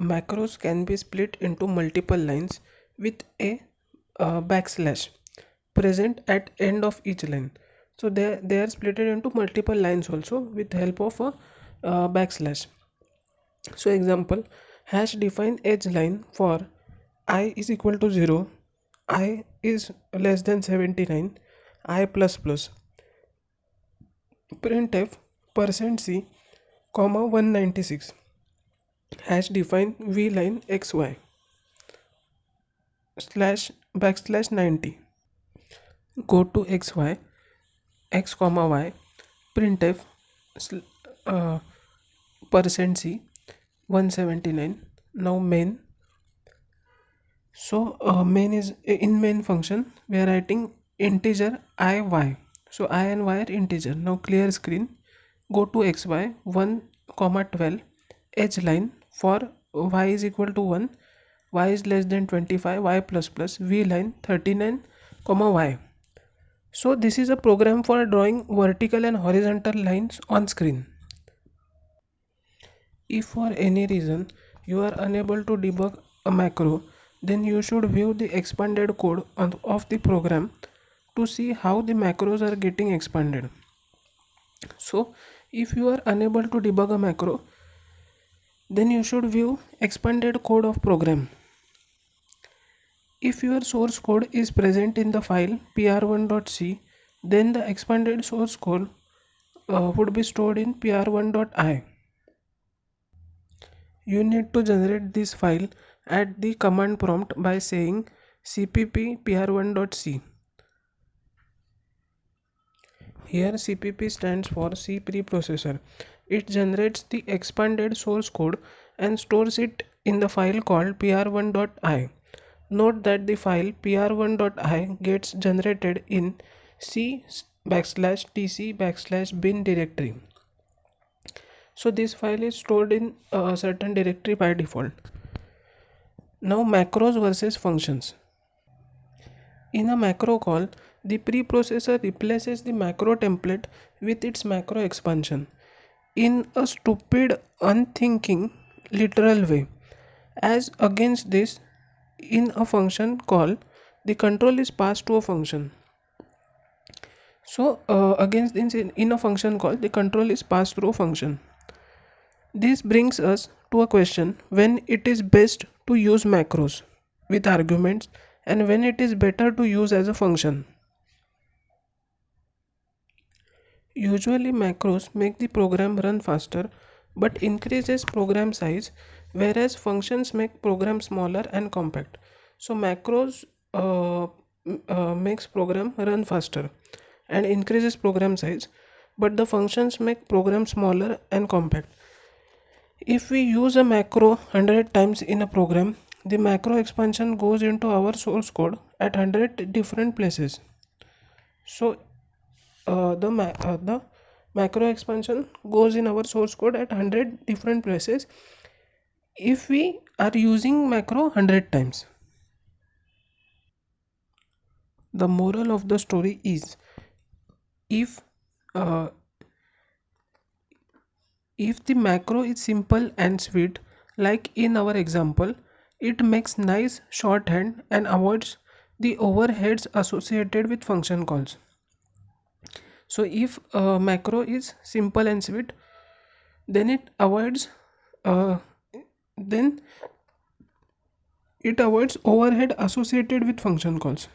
macros can be split into multiple lines with a backslash present at end of each line. So they are split into multiple lines also with help of a backslash. So example, hash define edge line for I is equal to 0, I is less than 79, I plus plus. Printf %c comma 196 hash define v line xy slash backslash 90. Go to xy x comma y printf uh, %c 179. Now main. So main is in main function we are writing integer I y. So I and y are integer. Now clear screen. Go to xy 1 comma 12 edge line for y is equal to 1, y is less than 25, y plus plus v line 39 comma y. So this is a program for drawing vertical and horizontal lines on screen. If for any reason you are unable to debug a macro, then you should view the expanded code of the program to see how the macros are getting expanded. So if you are unable to debug a macro, then you should view expanded code of program. If your source code is present in the file pr1.c, then the expanded source code would be stored in pr1.i. You need to generate this file at the command prompt by saying cpp pr1.c. Here CPP stands for C preprocessor. It generates the expanded source code and stores it in the file called pr1.i. Note that the file pr1.i gets generated in c/tc/bin directory. So this file is stored in a certain directory by default. Now macros versus functions. In a macro call, the preprocessor replaces the macro template with its macro expansion in a stupid, unthinking, literal way. As against this, in a function call, the control is passed to a function. So against this, in a function call, the control is passed through a function. This brings us to a question when it is best to use macros with arguments and when it is better to use as a function. Usually macros make the program run faster but increases program size, whereas functions make program smaller and compact. So macros makes program run faster and increases program size, but the functions make program smaller and compact. If we use a macro 100 times in a program, the macro expansion goes into our source code at 100 different places. So the macro expansion goes in our source code at 100 different places if we are using macro 100 times. The moral of the story is if uh, if the macro is simple and sweet, like in our example, it makes nice shorthand and avoids the overheads associated with function calls. So if macro is simple and sweet, then uh, then it avoids overhead associated with function calls.